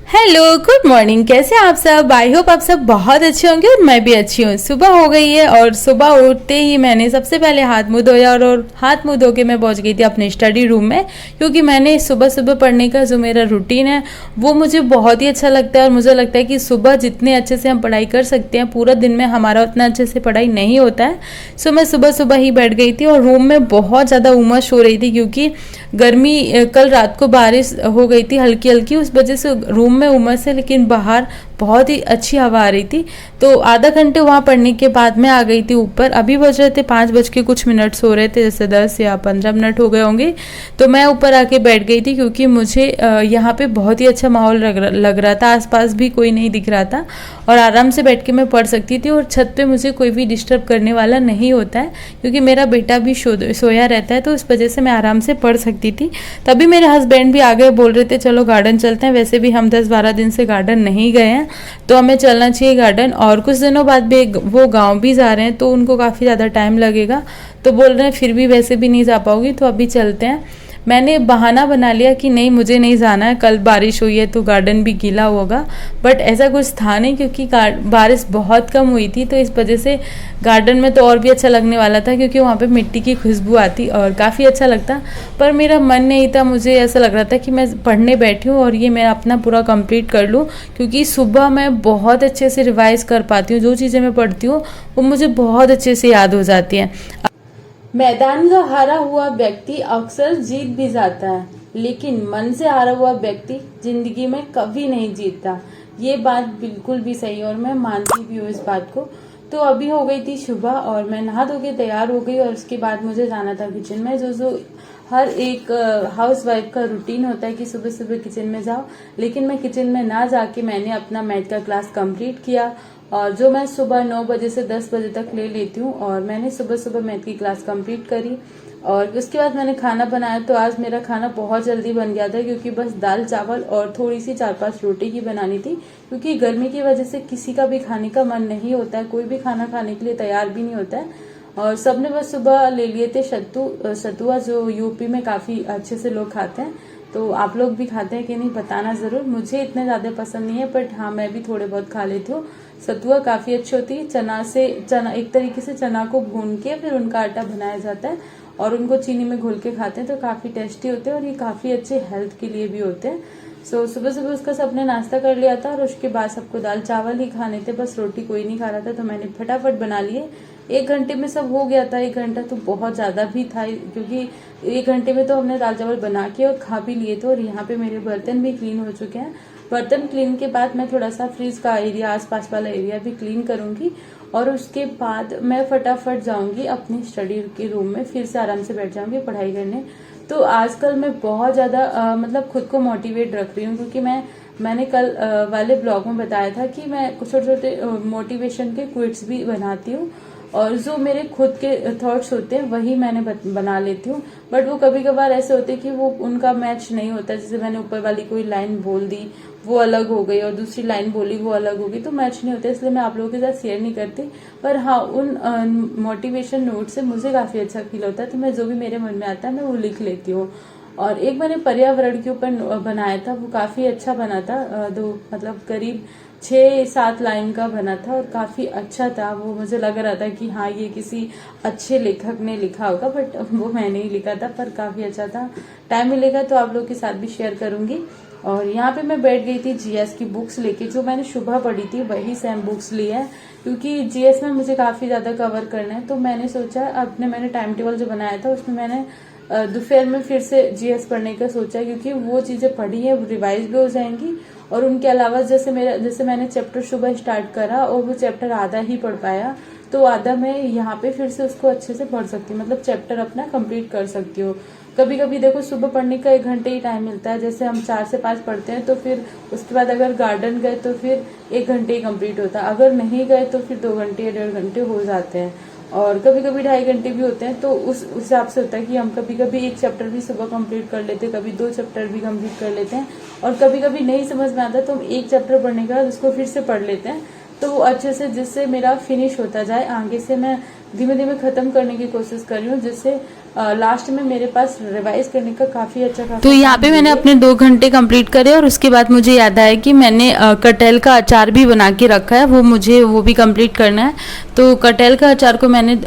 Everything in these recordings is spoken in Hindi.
Hello, good morning. कैसे हैं आप सब? आई होप आप सब बहुत अच्छे होंगे और मैं भी अच्छी हूँ। सुबह हो गई है और सुबह उठते ही मैंने सबसे पहले हाथ मुंह धोया और हाथ मुंह धो के मैं पहुँच गई थी अपने स्टडी रूम में, क्योंकि मैंने सुबह सुबह पढ़ने का जो मेरा रूटीन है वो मुझे बहुत ही अच्छा लगता है। और मुझे लगता है कि सुबह जितने अच्छे से हम पढ़ाई कर सकते हैं, पूरा दिन में हमारा उतना अच्छे से पढ़ाई नहीं होता है। सो मैं सुबह सुबह ही बैठ गई थी और रूम में बहुत ज़्यादा उमस हो रही थी, क्योंकि गर्मी, कल रात को बारिश हो गई थी हल्की हल्की, उस वजह से रूम में उमस है, लेकिन बाहर बहुत ही अच्छी हवा आ रही थी। तो आधा घंटे वहाँ पढ़ने के बाद मैं आ गई थी ऊपर। अभी बज रहे थे 5 बज के कुछ मिनट हो रहे थे, जैसे 10 या 15 मिनट हो गए होंगे। तो मैं ऊपर आके बैठ गई थी, क्योंकि मुझे यहाँ पे बहुत ही अच्छा माहौल लग रहा था। आसपास भी कोई नहीं दिख रहा था और आराम से बैठ के मैं पढ़ सकती थी। और छत पे मुझे कोई भी डिस्टर्ब करने वाला नहीं होता है, क्योंकि मेरा बेटा भी सोया रहता है, तो इस वजह से मैं आराम से पढ़ सकती थी। तभी मेरे हस्बैंड भी आ गए, बोल रहे थे चलो गार्डन चलते हैं। वैसे भी हम 10-12 दिन से गार्डन नहीं गए हैं, तो हमें चलना चाहिए गार्डन। और कुछ दिनों बाद भी वो गांव भी जा रहे हैं, तो उनको काफ़ी ज़्यादा टाइम लगेगा। तो बोल रहे हैं फिर भी वैसे भी नहीं जा पाओगी, तो अभी चलते हैं। मैंने बहाना बना लिया कि नहीं, मुझे नहीं जाना है, कल बारिश हुई है तो गार्डन भी गीला होगा। बट ऐसा कुछ था नहीं, क्योंकि बारिश बहुत कम हुई थी, तो इस वजह से गार्डन में तो और भी अच्छा लगने वाला था, क्योंकि वहाँ पे मिट्टी की खुशबू आती और काफ़ी अच्छा लगता। पर मेरा मन नहीं था, मुझे ऐसा लग रहा था कि मैं पढ़ने बैठी हूँ और ये मैं अपना पूरा कंप्लीट कर लूँ, क्योंकि सुबह मैं बहुत अच्छे से रिवाइज कर पाती हूँ। जो चीज़ें मैं पढ़ती हूँ वो मुझे बहुत अच्छे से याद हो जाती हैं। मैदान का हारा हुआ व्यक्ति अक्सर जीत भी जाता है, लेकिन मन से हारा हुआ व्यक्ति जिंदगी में कभी नहीं जीतता। ये बात बिल्कुल भी सही है और मैं मानती भी हूँ इस बात को। तो अभी हो गई थी सुबह और मैं नहा धो के तैयार हो गई, और उसके बाद मुझे जाना था किचन में। जो जो हर एक हाउस वाइफ का रूटीन होता है कि सुबह सुबह किचन में जाओ, लेकिन मैं किचन में ना जाके मैंने अपना मैथ का क्लास कंप्लीट किया, और जो मैं सुबह 9 बजे से 10 बजे तक ले लेती हूँ। और मैंने सुबह सुबह मैथ की क्लास कंप्लीट करी और उसके बाद मैंने खाना बनाया। तो आज मेरा खाना बहुत जल्दी बन गया था, क्योंकि बस दाल चावल और थोड़ी सी 4-5 रोटी की बनानी थी, क्योंकि गर्मी की वजह से किसी का भी खाने का मन नहीं होता है, कोई भी खाना खाने के लिए तैयार भी नहीं होता है। और सबने बस सुबह ले लिए थे सतुआ, जो यूपी में काफी अच्छे से लोग खाते हैं। तो आप लोग भी खाते हैं कि नहीं बताना जरूर। मुझे इतने ज्यादा पसंद नहीं है, बट हाँ मैं भी थोड़े बहुत खा लेती हूँ। सतुआ काफी अच्छी होती है। चना एक तरीके से चना को भून के फिर उनका आटा बनाया जाता है और उनको चीनी में घोल के खाते हैं, तो काफी टेस्टी होते हैं और ये काफी अच्छे हेल्थ के लिए भी होते हैं। सुबह सुबह उसका सबने नाश्ता कर लिया था और उसके बाद सबको दाल चावल ही खाने थे, बस रोटी कोई नहीं खा रहा था, तो मैंने फटाफट बना लिए। 1 घंटे में सब हो गया था। 1 घंटा तो बहुत ज्यादा भी था, क्योंकि 1 घंटे में तो हमने दाल चावल बना के और खा भी लिए थे। और यहाँ पे मेरे बर्तन भी क्लीन हो चुके हैं। बर्तन क्लीन के बाद मैं थोड़ा सा फ्रिज का एरिया, आसपास वाला एरिया भी क्लीन करूंगी, और उसके बाद मैं फटाफट जाऊंगी अपनी स्टडी के रूम में, फिर से आराम से बैठ जाऊंगी पढ़ाई करने। तो आजकल मैं बहुत ज्यादा मतलब खुद को मोटिवेट रख रही हूँ, क्योंकि मैंने कल वाले ब्लॉग में बताया था कि मैं कुछ छोटे छोटे मोटिवेशन के क्विट्स भी बनाती हूँ, और जो मेरे खुद के थॉट्स होते हैं वही मैंने बना लेती हूँ। बट वो कभी कभार ऐसे होते हैं कि वो उनका मैच नहीं होता। जैसे मैंने ऊपर वाली कोई लाइन बोल दी, वो अलग हो गई, और दूसरी लाइन बोली वो अलग हो गई, तो मैच नहीं होता, इसलिए मैं आप लोगों के साथ शेयर नहीं करती। पर हाँ, उन मोटिवेशन नोट से मुझे काफी अच्छा फील होता है, तो मैं जो भी मेरे मन में आता है मैं वो लिख लेती हूँ। और एक मैंने पर्यावरण के ऊपर बनाया था, वो काफी अच्छा बना था। मतलब करीब 6-7 लाइन का बना था और काफी अच्छा था। वो मुझे लग रहा था कि हाँ ये किसी अच्छे लेखक ने लिखा होगा, बट वो मैंने ही लिखा था, पर काफी अच्छा था। टाइम मिलेगा तो आप लोग के साथ भी शेयर करूंगी। और यहाँ पे मैं बैठ गई थी जीएस की बुक्स लेके, जो मैंने सुबह पढ़ी थी वही सेम बुक्स ली है, क्योंकि जीएस में मुझे काफी ज्यादा कवर करना है। तो मैंने सोचा, मैंने टाइम टेबल जो बनाया था उसमें मैंने दोपहर में फिर से जीएस पढ़ने का सोचा, क्योंकि वो चीजें पढ़ी है वो रिवाइज भी हो जाएंगी। और उनके अलावा जैसे मैंने चैप्टर सुबह स्टार्ट करा और वो चैप्टर आधा ही पढ़ पाया, तो आधा मैं यहाँ पे फिर से उसको अच्छे से पढ़ सकती हूँ, मतलब चैप्टर अपना कंप्लीट कर सकती हूँ। कभी कभी देखो सुबह पढ़ने का 1 घंटे ही टाइम मिलता है, जैसे हम 4 से 5 पढ़ते हैं, तो फिर उसके बाद अगर गार्डन गए तो फिर 1 घंटे ही कंप्लीट होता है, अगर नहीं गए तो फिर 2 घंटे या 1.5 घंटे हो जाते हैं, और कभी कभी 2.5 घंटे भी होते हैं। तो उस हिसाब से होता है कि हम कभी कभी 1 चैप्टर भी सुबह कंप्लीट कर लेते हैं, कभी 2 चैप्टर भी कंप्लीट कर लेते हैं, और कभी कभी नहीं समझ में आता तो हम 1 चैप्टर पढ़ने के बाद उसको फिर से पढ़ लेते हैं, तो वो अच्छे से जिससे मेरा फिनिश होता जाए, आगे से मैं धीमे धीमे ख़त्म करने की कोशिश कर रही हूँ, जिससे लास्ट में मेरे पास रिवाइज करने का काफ़ी अच्छा खासा। तो यहाँ पे मैंने अपने 2 घंटे कंप्लीट करे और उसके बाद मुझे याद आया कि मैंने कटहल का अचार भी बना के रखा है, वो भी कंप्लीट करना है। तो कटहल का अचार को मैंने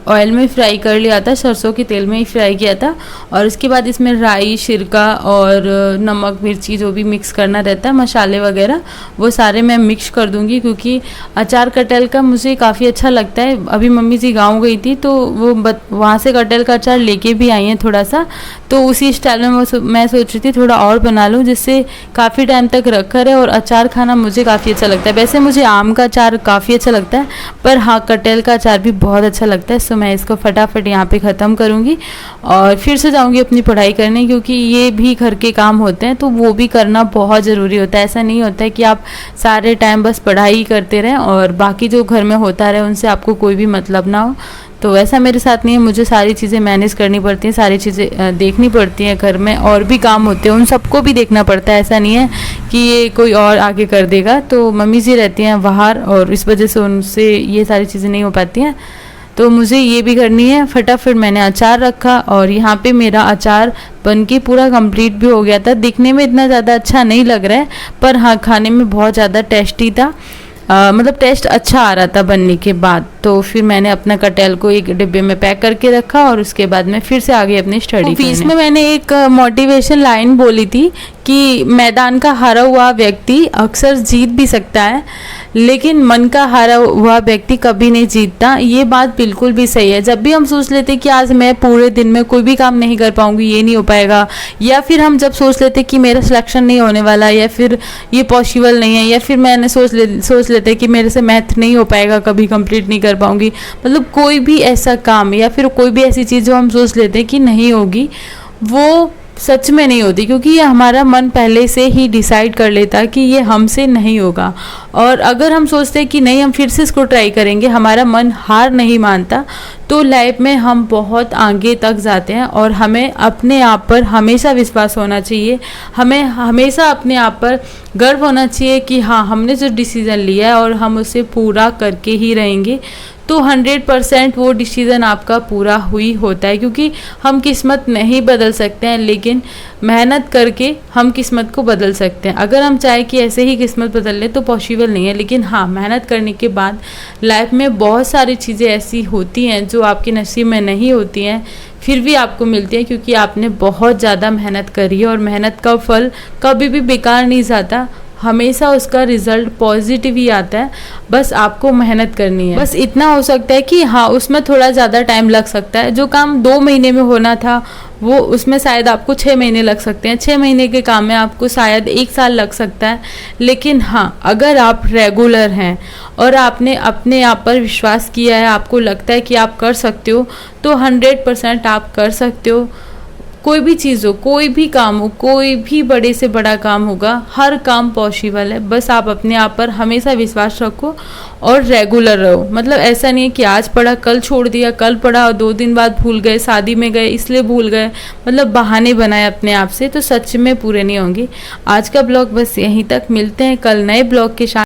ऑयल में फ्राई कर लिया था, सरसों के तेल में ही फ्राई किया था, और उसके बाद इसमें राई, सिरका और नमक मिर्ची जो भी मिक्स करना रहता है, मसाले वगैरह वो सारे मैं मिक्स कर दूँगी, क्योंकि अचार कटहल का मुझे काफ़ी अच्छा लगता है। अभी मम्मी जी गाँव गई थी तो वो वहाँ से कटहल का अचार लेके भी आई हैं थोड़ा सा, तो उसी स्टाइल में मैं सोच रही थी थोड़ा और बना लूँ, जिससे काफ़ी टाइम तक रखा रहे। और अचार खाना मुझे काफ़ी अच्छा लगता है। वैसे मुझे आम का अचार काफ़ी अच्छा लगता है, पर हाँ कटहल का अचार भी बहुत अच्छा लगता है। सो मैं इसको फटाफट यहाँ पे ख़त्म करूँगी और फिर से जाऊँगी अपनी पढ़ाई करने, क्योंकि ये भी घर के काम होते हैं तो वो भी करना बहुत ज़रूरी होता है। ऐसा नहीं होता है कि आप सारे टाइम बस पढ़ाई करते रहें और बाकी जो घर में होता रहे उनसे आपको कोई भी मतलब ना हो। तो वैसा मेरे साथ नहीं है, मुझे सारी चीज़ें मैनेज करनी पड़ती हैं, सारी चीज़ें देखनी पड़ती हैं। घर में और भी काम होते हैं, उन सबको भी देखना पड़ता है। ऐसा नहीं है कि ये कोई और आगे कर देगा। तो मम्मी जी रहती हैं बाहर और इस वजह से उनसे ये सारी चीज़ें नहीं हो पाती हैं, तो मुझे ये भी करनी है। फटाफट मैंने अचार रखा और यहाँ पे मेरा अचार बनके पूरा कंप्लीट भी हो गया था। दिखने में इतना ज़्यादा अच्छा नहीं लग रहा है, पर हाँ खाने में बहुत ज़्यादा टेस्टी था। मतलब टेस्ट अच्छा आ रहा था बनने के बाद। तो फिर मैंने अपना कटहल को एक डिब्बे में पैक करके रखा और उसके बाद मैं फिर से आगे अपनी स्टडी करने। इसमें मैंने एक मोटिवेशन लाइन बोली थी कि मैदान का हारा हुआ व्यक्ति अक्सर जीत भी सकता है, लेकिन मन का हारा हुआ व्यक्ति कभी नहीं जीतता। ये बात बिल्कुल भी सही है। जब भी हम सोच लेते कि आज मैं पूरे दिन में कोई भी काम नहीं कर पाऊंगी, ये नहीं हो पाएगा, या फिर हम जब सोच लेते कि मेरा सिलेक्शन नहीं होने वाला, या फिर ये पॉसिबल नहीं है, या फिर मैंने सोच लेते कि मेरे से मैथ नहीं हो पाएगा, कभी कंप्लीट नहीं कर पाऊंगी, मतलब कोई भी ऐसा काम या फिर कोई भी ऐसी चीज़ जो हम सोच लेते कि नहीं होगी, वो सच में नहीं होती, क्योंकि ये हमारा मन पहले से ही डिसाइड कर लेता कि ये हमसे नहीं होगा। और अगर हम सोचते हैं कि नहीं हम फिर से इसको ट्राई करेंगे, हमारा मन हार नहीं मानता, तो लाइफ में हम बहुत आगे तक जाते हैं। और हमें अपने आप पर हमेशा विश्वास होना चाहिए, हमें हमेशा अपने आप पर गर्व होना चाहिए कि हाँ हमने जो डिसीज़न लिया है और हम उसे पूरा करके ही रहेंगे। तो 100% वो डिसीज़न आपका पूरा हुई होता है, क्योंकि हम किस्मत नहीं बदल सकते हैं, लेकिन मेहनत करके हम किस्मत को बदल सकते हैं। अगर हम चाहे कि ऐसे ही किस्मत बदल लें तो पॉसिबल नहीं है, लेकिन हाँ मेहनत करने के बाद लाइफ में बहुत सारी चीज़ें ऐसी होती हैं जो आपके नसीब में नहीं होती हैं, फिर भी आपको मिलती है, क्योंकि आपने बहुत ज़्यादा मेहनत करी है। और मेहनत का फल कभी भी बेकार नहीं जाता, हमेशा उसका रिजल्ट पॉजिटिव ही आता है। बस आपको मेहनत करनी है। बस इतना हो सकता है कि हाँ उसमें थोड़ा ज़्यादा टाइम लग सकता है। जो काम 2 महीने में होना था वो उसमें शायद आपको 6 महीने लग सकते हैं, 6 महीने के काम में आपको शायद 1 साल लग सकता है। लेकिन हाँ अगर आप रेगुलर हैं और आपने अपने आप पर विश्वास किया है, आपको लगता है कि आप कर सकते हो, तो 100% आप कर सकते हो। कोई भी चीज़ हो, कोई भी काम हो, कोई भी बड़े से बड़ा काम होगा, हर काम पॉसिबल है। बस आप अपने आप पर हमेशा विश्वास रखो और रेगुलर रहो। मतलब ऐसा नहीं है कि आज पढ़ा कल छोड़ दिया, कल पढ़ा और 2 दिन बाद भूल गए, शादी में गए इसलिए भूल गए, मतलब बहाने बनाए अपने आप से, तो सच में पूरे नहीं होंगे। आज का ब्लॉग बस यहीं तक, मिलते हैं कल नए ब्लॉग के साथ।